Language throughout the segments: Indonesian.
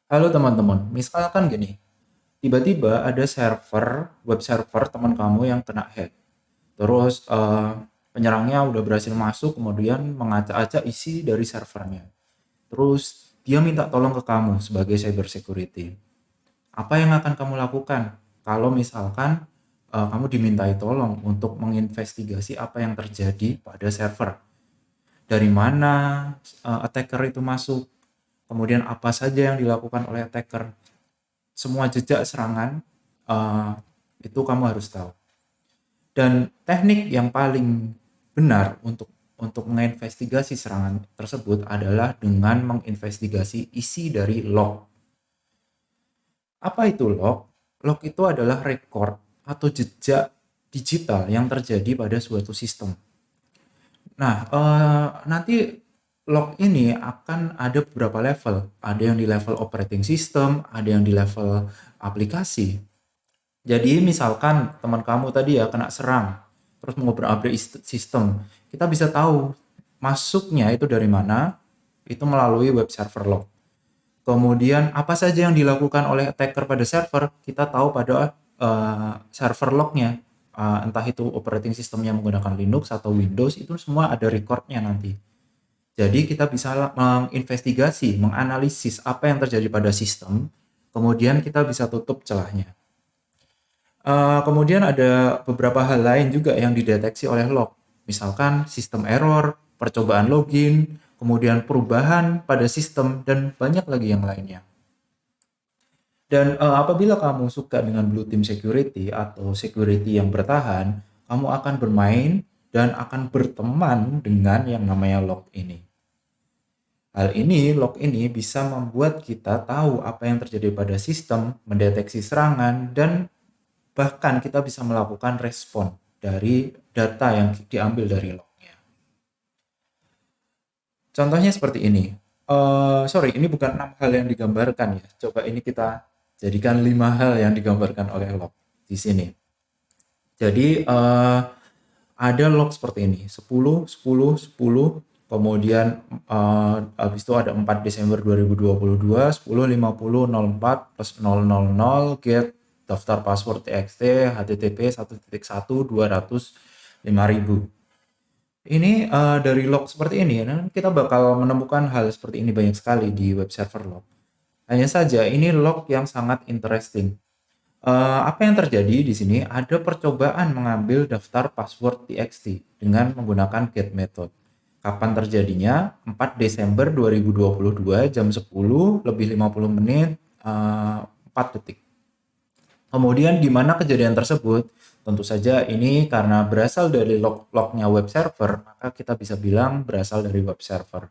Halo teman-teman, misalkan gini, tiba-tiba ada web server teman kamu yang kena hack. Terus penyerangnya udah berhasil masuk, kemudian mengacak-acak isi dari servernya. Terus dia minta tolong ke kamu sebagai cyber security. Apa yang akan kamu lakukan kalau misalkan kamu dimintai tolong untuk menginvestigasi apa yang terjadi pada server? Dari mana attacker itu masuk? Kemudian apa saja yang dilakukan oleh attacker? Semua jejak serangan uh, itu kamu harus tahu. Dan teknik yang paling benar untuk menginvestigasi serangan tersebut adalah dengan menginvestigasi isi dari log. Apa itu log? Log itu adalah record atau jejak digital yang terjadi pada suatu sistem. Nah, nanti log ini akan ada beberapa level. Ada yang di level operating system, ada yang di level aplikasi. Jadi misalkan teman kamu tadi ya kena serang, terus mau upgrade sistem, kita bisa tahu masuknya itu dari mana, itu melalui web server log. Kemudian apa saja yang dilakukan oleh attacker pada server, kita tahu pada server lognya. Entah itu operating sistemnya menggunakan Linux atau Windows, itu semua ada recordnya nanti. Jadi kita bisa menginvestigasi, menganalisis apa yang terjadi pada sistem, kemudian kita bisa tutup celahnya. Kemudian ada beberapa hal lain juga yang dideteksi oleh log. Misalkan sistem error, percobaan login, kemudian perubahan pada sistem, dan banyak lagi yang lainnya. Dan apabila kamu suka dengan Blue Team Security atau security yang bertahan, kamu akan bermain dan akan berteman dengan yang namanya log ini. Log ini bisa membuat kita tahu apa yang terjadi pada sistem, mendeteksi serangan, dan bahkan kita bisa melakukan respon dari data yang diambil dari lognya. Contohnya seperti ini. Sorry, ini bukan 6 hal yang digambarkan ya. Coba ini kita jadikan 5 hal yang digambarkan oleh log di sini. Jadi ada log seperti ini, 10, 10, 10, kemudian habis itu ada 4 Desember 2022, 10, 50, 04, plus 000, get daftar password txt, http 1.1, 200, 5000. Ini dari log seperti ini, kita bakal menemukan hal seperti ini banyak sekali di web server log. Hanya saja ini log yang sangat interesting. Apa yang terjadi di sini, ada percobaan mengambil daftar password txt dengan menggunakan get method. Kapan terjadinya? 4 Desember 2022 jam 10 lebih 50 menit 4 detik. Kemudian di mana kejadian tersebut? Tentu saja ini karena berasal dari lognya web server, maka kita bisa bilang berasal dari web server.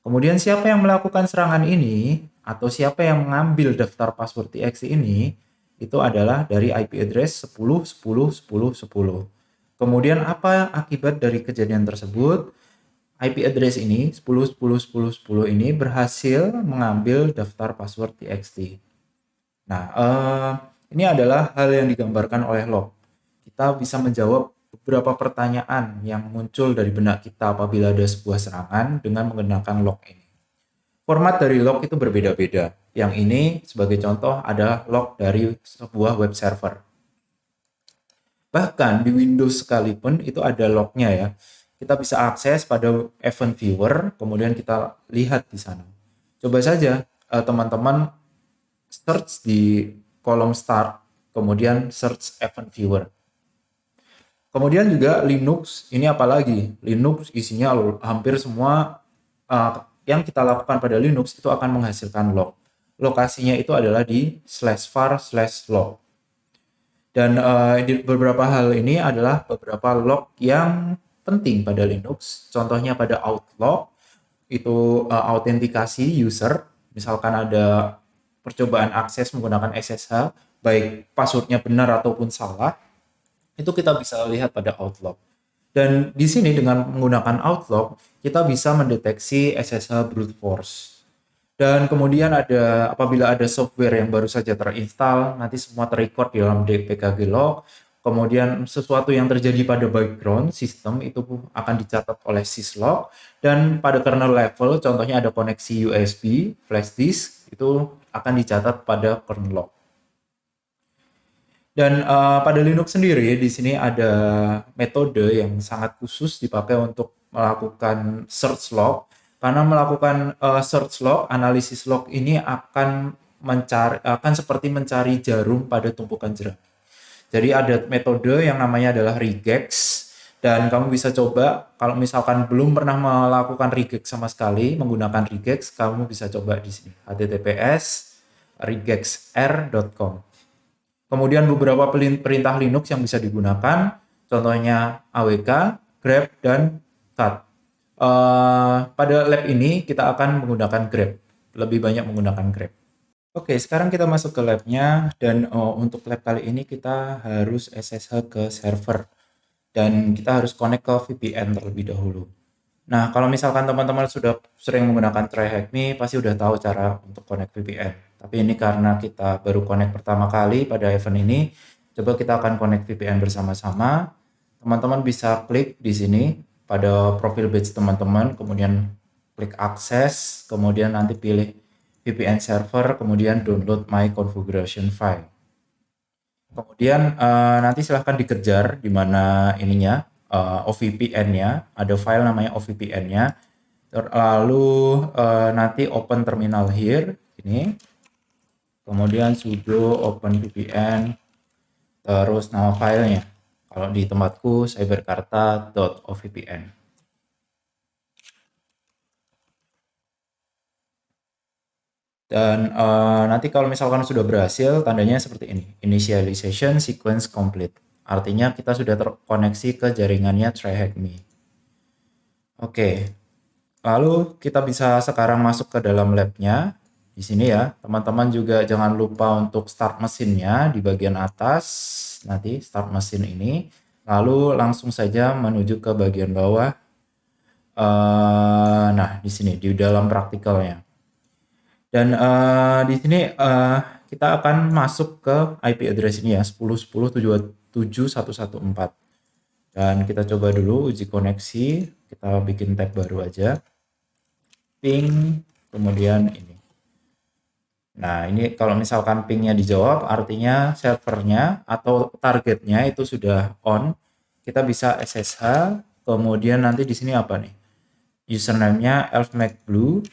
Kemudian siapa yang melakukan serangan ini atau siapa yang mengambil daftar password txt ini itu adalah dari IP address 10 10 10 10. Kemudian apa akibat dari kejadian tersebut? IP address ini 10 10 10 10 ini berhasil mengambil daftar password txt. Nah, ini adalah hal yang digambarkan oleh log. Kita bisa menjawab beberapa pertanyaan yang muncul dari benak kita apabila ada sebuah serangan dengan menggunakan log ini. Format dari log itu berbeda-beda. Yang ini sebagai contoh adalah log dari sebuah web server. Bahkan di Windows sekalipun itu ada lognya ya. Kita bisa akses pada event viewer, kemudian kita lihat di sana. Coba saja teman-teman search di kolom start, kemudian search event viewer. Kemudian juga Linux, ini apalagi? Linux isinya hampir semua yang kita lakukan pada Linux itu akan menghasilkan log. Lokasinya itu adalah di /var/log. Dan di beberapa hal ini adalah beberapa log yang penting pada Linux. Contohnya pada outlog, itu autentikasi user. Misalkan ada percobaan akses menggunakan SSH, baik passwordnya benar ataupun salah, itu kita bisa lihat pada outlog. Dan di sini dengan menggunakan outlog, kita bisa mendeteksi SSH brute force. Dan kemudian apabila ada software yang baru saja terinstall, nanti semua terrecord di dalam dpkg log. kemudian sesuatu yang terjadi pada background sistem itu akan dicatat oleh syslog, dan pada kernel level contohnya ada koneksi USB, flash disk, itu akan dicatat pada kernel log. Dan pada Linux sendiri di sini ada metode yang sangat khusus dipakai untuk melakukan search log. Karena melakukan search log, analisis log ini akan seperti mencari jarum pada tumpukan jerami. Jadi ada metode yang namanya adalah regex, dan kamu bisa coba kalau misalkan belum pernah melakukan regex sama sekali menggunakan regex, kamu bisa coba di sini https://regexr.com. Kemudian beberapa perintah Linux yang bisa digunakan, contohnya awk, grep, dan cat. Pada lab ini kita akan menggunakan grep, lebih banyak menggunakan grep. Oke, sekarang kita masuk ke labnya, dan untuk lab kali ini kita harus SSH ke server, dan kita harus connect ke VPN terlebih dahulu. Nah, kalau misalkan teman-teman sudah sering menggunakan TryHackMe, pasti udah tahu cara untuk connect VPN. Tapi ini karena kita baru connect pertama kali pada event ini, coba kita akan connect VPN bersama-sama. Teman-teman bisa klik di sini pada profil badge teman-teman, kemudian klik akses, kemudian nanti pilih VPN server, kemudian download my configuration file. Kemudian nanti silahkan dikejar di mana ininya, OVPN-nya, ada file namanya OVPN-nya. Lalu nanti open terminal here, ini. Kemudian sudo open VPN, terus nama filenya. Kalau di tempatku cyberkarta.ovpn. Dan nanti kalau misalkan sudah berhasil, tandanya seperti ini, initialization sequence complete. Artinya kita sudah terkoneksi ke jaringannya TryHackMe. Oke, lalu kita bisa sekarang masuk ke dalam labnya. Di sini ya, teman-teman juga jangan lupa untuk start mesinnya di bagian atas, nanti start mesin ini. Lalu langsung saja menuju ke bagian bawah. Nah, di sini di dalam praktikalnya. Dan di sini kita akan masuk ke IP address ini ya, 10.10.7.114. Dan kita coba dulu uji koneksi, kita bikin tab baru aja. Ping, kemudian ini. Nah, ini kalau misalkan pingnya dijawab, artinya servernya atau targetnya itu sudah on. Kita bisa SSH, kemudian nanti di sini apa nih? Username-nya elfmacblue,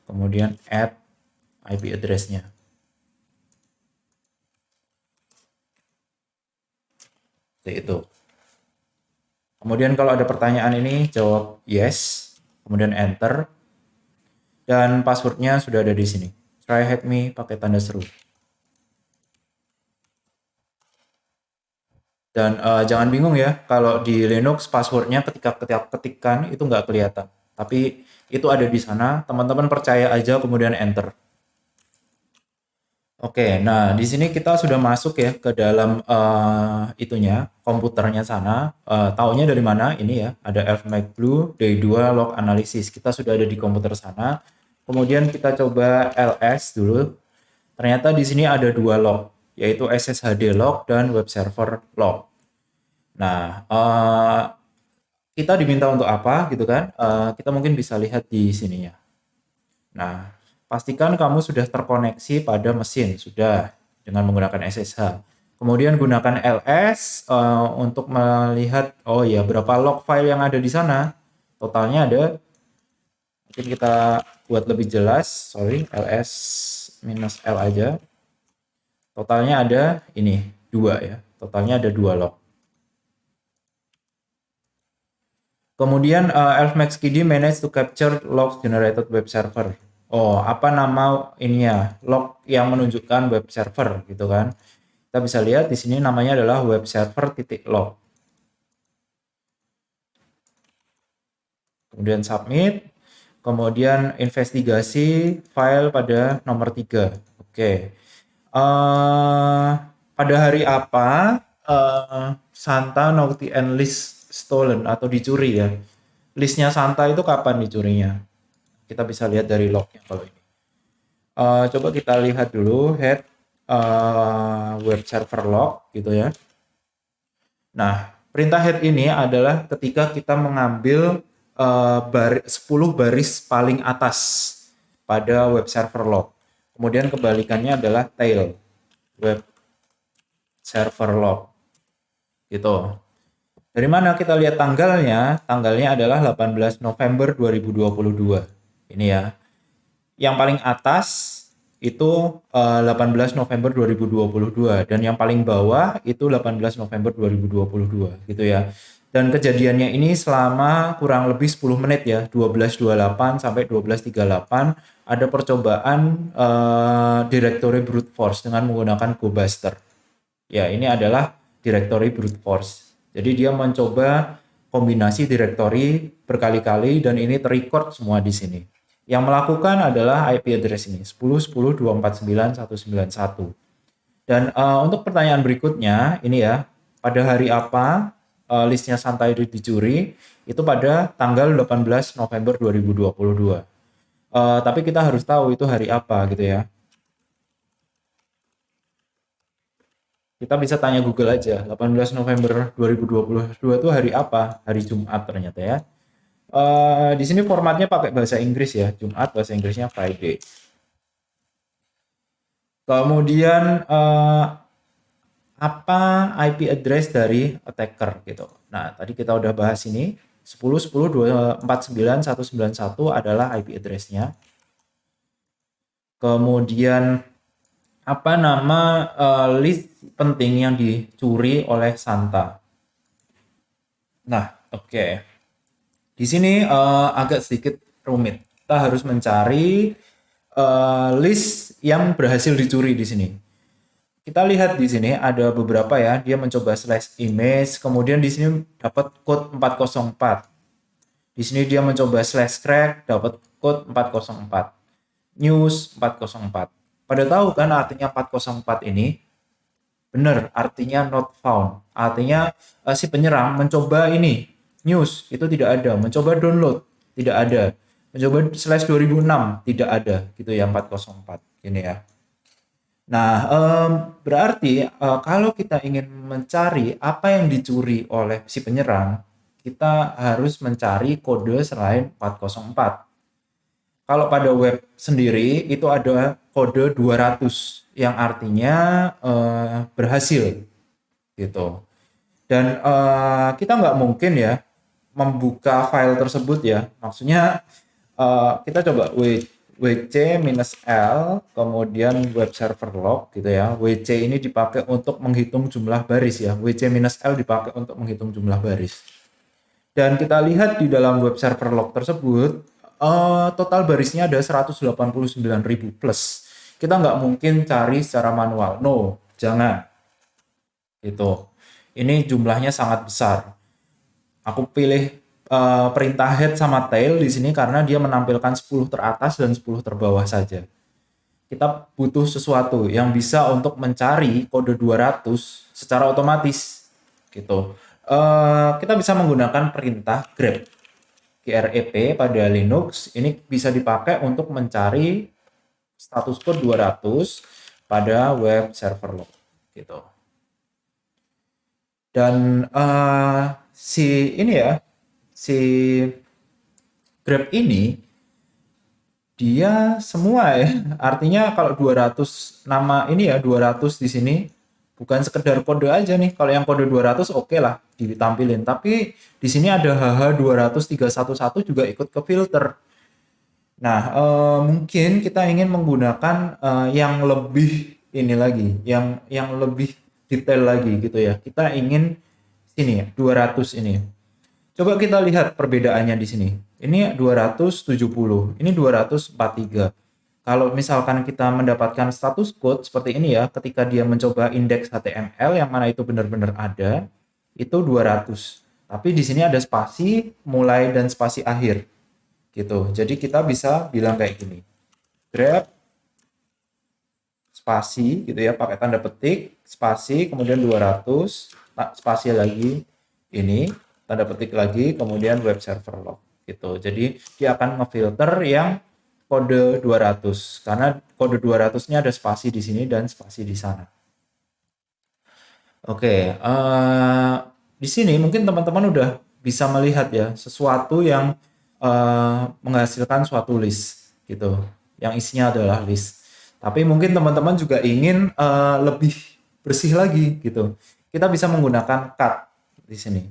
kemudian add IP address-nya. Seperti itu. Kemudian kalau ada pertanyaan ini, jawab yes, kemudian enter. Dan passwordnya sudah ada di sini. TryHackMe pakai tanda seru. Dan jangan bingung ya, kalau di Linux passwordnya ketika ketikkan itu nggak kelihatan. Tapi itu ada di sana, teman-teman percaya aja kemudian enter. Oke, nah di sini kita sudah masuk ya ke dalam itunya, komputernya sana. Taunya dari mana? Ini ya, ada elfmacblue day 2 log analysis. Kita sudah ada di komputer sana. Kemudian kita coba ls dulu. Ternyata di sini ada 2 log, yaitu sshd log dan web server log. Nah, kita diminta untuk apa gitu kan? Kita mungkin bisa lihat di sini ya. Nah, pastikan kamu sudah terkoneksi pada mesin, sudah dengan menggunakan SSH. Kemudian gunakan ls untuk melihat, oh ya, berapa log file yang ada di sana. Totalnya ada, mungkin kita buat lebih jelas, ls -l aja. Totalnya ada ini, 2 ya. Totalnya ada 2 log. Kemudian elfmaxkd manage to capture logs generated web server. Oh, apa nama ini ya? Log yang menunjukkan web server gitu kan. Kita bisa lihat di sini namanya adalah web server.log. Kemudian submit. Kemudian investigasi file pada nomor 3. Oke. Pada hari apa Santa Naughty and List stolen atau dicuri ya? Listnya Santa itu kapan dicurinya? Kita bisa lihat dari lognya kalau ini. Coba kita lihat dulu head web server log gitu ya. Nah, perintah head ini adalah ketika kita mengambil 10 baris paling atas pada web server log. Kemudian kebalikannya adalah tail web server log gitu. Dari mana kita lihat tanggalnya? Tanggalnya adalah 18 November 2022. Ini ya. Yang paling atas itu 18 November 2022 dan yang paling bawah itu 18 November 2022 gitu ya. Dan kejadiannya ini selama kurang lebih 10 menit ya, 12.28 sampai 12.38 ada percobaan directory brute force dengan menggunakan GoBuster. Ya, ini adalah directory brute force. Jadi dia mencoba kombinasi directory berkali-kali dan ini terrecord semua di sini. Yang melakukan adalah IP address ini 10.10.249.191. Dan untuk pertanyaan berikutnya ini ya, pada hari apa listnya santai dicuri? Itu pada tanggal 18 November 2022. Tapi kita harus tahu itu hari apa gitu ya. Kita bisa tanya Google aja, 18 November 2022 itu hari apa? Hari Jumat ternyata ya. Di sini formatnya pakai bahasa Inggris ya, Jumat, bahasa Inggrisnya Friday. Kemudian apa IP address dari attacker gitu. Nah, tadi kita udah bahas ini, 10.10.249.191 adalah IP address-nya. Kemudian apa nama list penting yang dicuri oleh Santa. Nah, oke. Di sini agak sedikit rumit. Kita harus mencari list yang berhasil dicuri di sini. Kita lihat di sini ada beberapa ya. Dia mencoba slash image, kemudian di sini dapat code 404. Di sini dia mencoba slash crack, dapat code 404. News 404. Pada tahu kan artinya 404 ini? Benar, artinya not found. Artinya si penyerang mencoba ini, news, itu tidak ada. Mencoba download, tidak ada. Mencoba slash 2006, tidak ada. Gitu ya, 404. Ini ya. Nah, berarti kalau kita ingin mencari apa yang dicuri oleh si penyerang, kita harus mencari kode selain 404. Kalau pada web sendiri itu ada kode 200 yang artinya berhasil gitu. Dan kita nggak mungkin ya membuka file tersebut ya. Maksudnya kita coba wc-l kemudian web server log gitu ya. wc ini dipakai untuk menghitung jumlah baris ya. wc-l dipakai untuk menghitung jumlah baris. Dan kita lihat di dalam web server log tersebut total barisnya ada 189.000 plus. Kita nggak mungkin cari secara manual. No, jangan. Itu. Ini jumlahnya sangat besar. Aku pilih perintah head sama tail di sini karena dia menampilkan 10 teratas dan 10 terbawah saja. Kita butuh sesuatu yang bisa untuk mencari kode 200 secara otomatis. Gitu. Kita bisa menggunakan perintah grep. grep pada Linux ini bisa dipakai untuk mencari status code 200 pada web server log gitu. Dan si grep ini dia semua ya. Artinya kalau 200 nama ini ya 200 di sini bukan sekedar kode aja nih. Kalau yang kode 200 oke lah ditampilin. Tapi di sini ada HH20311 juga ikut ke filter. Nah, mungkin kita ingin menggunakan yang lebih ini lagi, yang lebih detail lagi gitu ya. Kita ingin sini ya, 200 ini. Coba kita lihat perbedaannya di sini. Ini 270, ini 243. Kalau misalkan kita mendapatkan status code seperti ini ya, ketika dia mencoba indeks HTML yang mana itu benar-benar ada, itu 200. Tapi di sini ada spasi mulai dan spasi akhir. Gitu. Jadi kita bisa bilang kayak gini. Grep spasi gitu ya, pakai tanda petik, spasi, kemudian 200, spasi lagi ini, tanda petik lagi, kemudian web server log gitu. Jadi dia akan ngefilter yang kode 200 karena kode 200-nya ada spasi di sini dan spasi di sana. Oke, di sini mungkin teman-teman udah bisa melihat ya sesuatu yang menghasilkan suatu list gitu, yang isinya adalah list. Tapi mungkin teman-teman juga ingin lebih bersih lagi gitu. Kita bisa menggunakan cut di sini.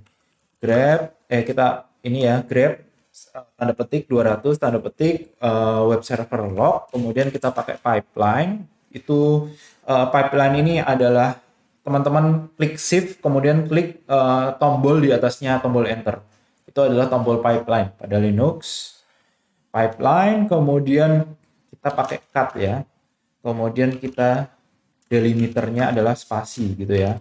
Grab, kita ini ya, grab tanda petik 200 tanda petik web server log, kemudian kita pakai pipeline. Itu pipeline ini adalah teman-teman klik shift kemudian klik tombol di atasnya tombol enter. Itu adalah tombol pipeline pada Linux. Pipeline kemudian kita pakai cut ya. Kemudian kita delimiternya adalah spasi gitu ya.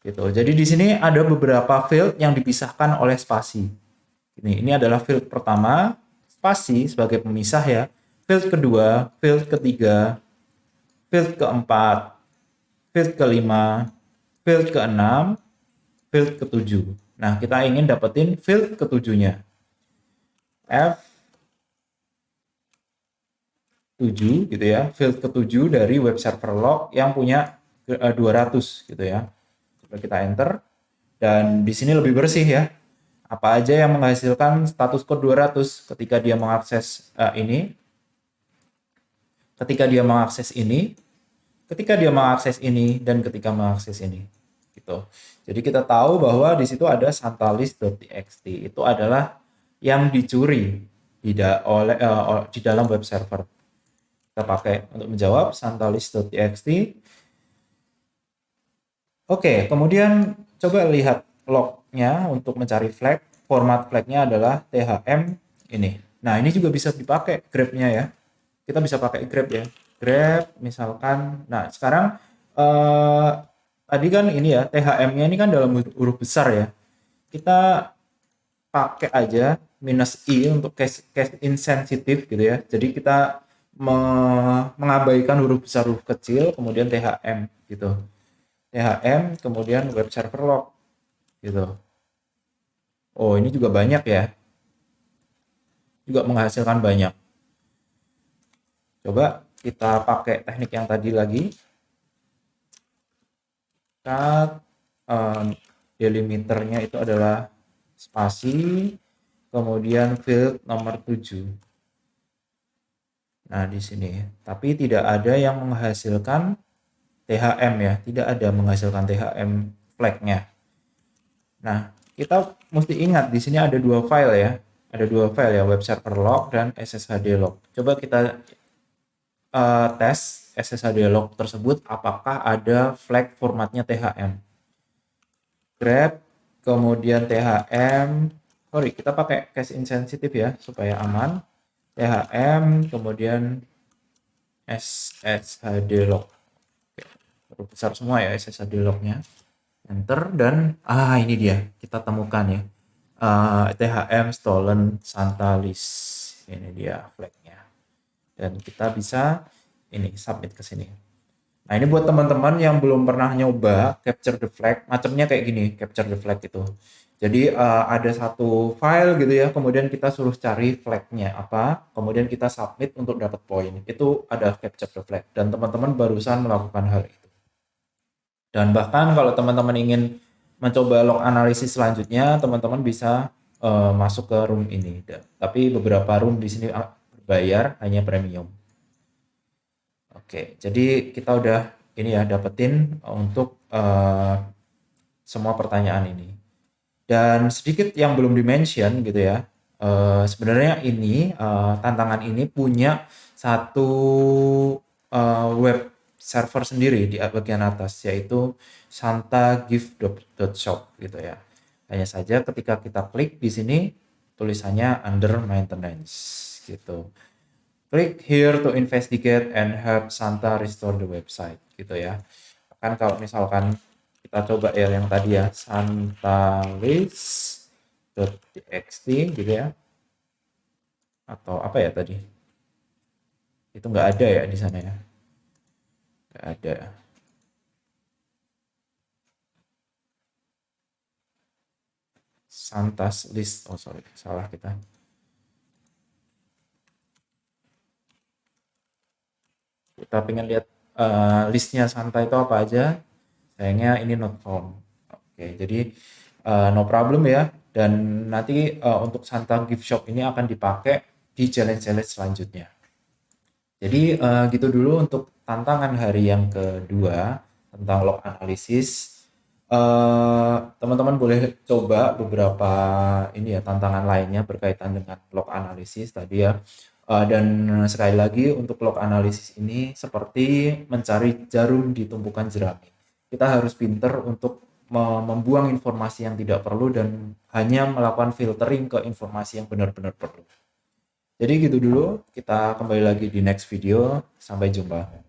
Gitu. Jadi di sini ada beberapa field yang dipisahkan oleh spasi. Ini adalah field pertama, spasi sebagai pemisah ya. Field kedua, field ketiga, field keempat, field kelima, field keenam, field ketujuh. Nah, kita ingin dapetin field ketujuhnya. F7 gitu ya, field ketujuh dari web server log yang punya 200 gitu ya. Coba kita enter dan di sini lebih bersih ya. Apa aja yang menghasilkan status code 200 ketika dia mengakses ini, ketika dia mengakses ini, ketika dia mengakses ini dan ketika mengakses ini gitu. Jadi kita tahu bahwa di situ ada santalist.txt. Itu adalah yang dicuri di dalam web server. Kita pakai untuk menjawab santalist.txt. Oke, kemudian coba lihat lognya untuk mencari flag. Format flagnya adalah thm ini. Nah, ini juga bisa dipakai grabnya ya. Kita bisa pakai grab ya. Grab misalkan. Nah, sekarang tadi kan ini ya, thm-nya ini kan dalam huruf besar ya. Kita pakai aja -i untuk case insensitive gitu ya. Jadi kita mengabaikan huruf besar huruf kecil kemudian thm gitu. THM kemudian web server log gitu. Oh, ini juga banyak ya. Juga menghasilkan banyak. Coba kita pakai teknik yang tadi lagi. Cut delimiternya itu adalah spasi kemudian field nomor 7. Nah, di sini. Tapi tidak ada yang menghasilkan THM ya, tidak ada menghasilkan THM flag-nya. Nah, kita mesti ingat di sini ada dua file ya. Ada dua file ya, web server log dan sshd log. Coba kita tes sshd log tersebut apakah ada flag formatnya THM. Grab, kemudian THM. Sorry, kita pakai case insensitive ya supaya aman. THM, kemudian sshd log. Oke, besar semua ya sshd lognya. Enter dan ini dia kita temukan ya. THM stolen santalis. Ini dia flagnya. Dan kita bisa ini submit ke sini. Nah, ini buat teman-teman yang belum pernah nyoba capture the flag, macamnya kayak gini, capture the flag itu. Jadi ada satu file gitu ya, kemudian kita suruh cari flagnya apa, kemudian kita submit untuk dapat poin. Itu ada capture the flag dan teman-teman barusan melakukan hal itu. Dan bahkan kalau teman-teman ingin mencoba log analisis selanjutnya, teman-teman bisa masuk ke room ini. Tapi beberapa room di sini berbayar, hanya premium. Oke, jadi kita udah ini ya dapetin untuk semua pertanyaan ini. Dan sedikit yang belum dimention gitu ya. Sebenarnya ini tantangan ini punya satu web server sendiri di bagian atas yaitu santagift.shop gitu ya. Hanya saja ketika kita klik di sini tulisannya under maintenance gitu. Click here to investigate and help Santa restore the website gitu ya. Kan kalau misalkan kita coba ya yang tadi ya santalist.txt gitu ya. Atau apa ya tadi? Itu nggak ada ya di sana ya. Nggak ada. Santas list. Oh sorry, salah kita. Kita pengen lihat listnya Santa itu apa aja, sayangnya ini not found. Oke, jadi no problem ya. Dan nanti untuk Santa gift shop ini akan dipakai di challenge-challenge selanjutnya. Jadi gitu dulu untuk tantangan hari yang kedua tentang log analisis. Teman-teman boleh coba beberapa ini ya tantangan lainnya berkaitan dengan log analisis tadi ya. Dan sekali lagi untuk log analisis ini seperti mencari jarum di tumpukan jerami. Kita harus pinter untuk membuang informasi yang tidak perlu dan hanya melakukan filtering ke informasi yang benar-benar perlu. Jadi gitu dulu, kita kembali lagi di next video. Sampai jumpa.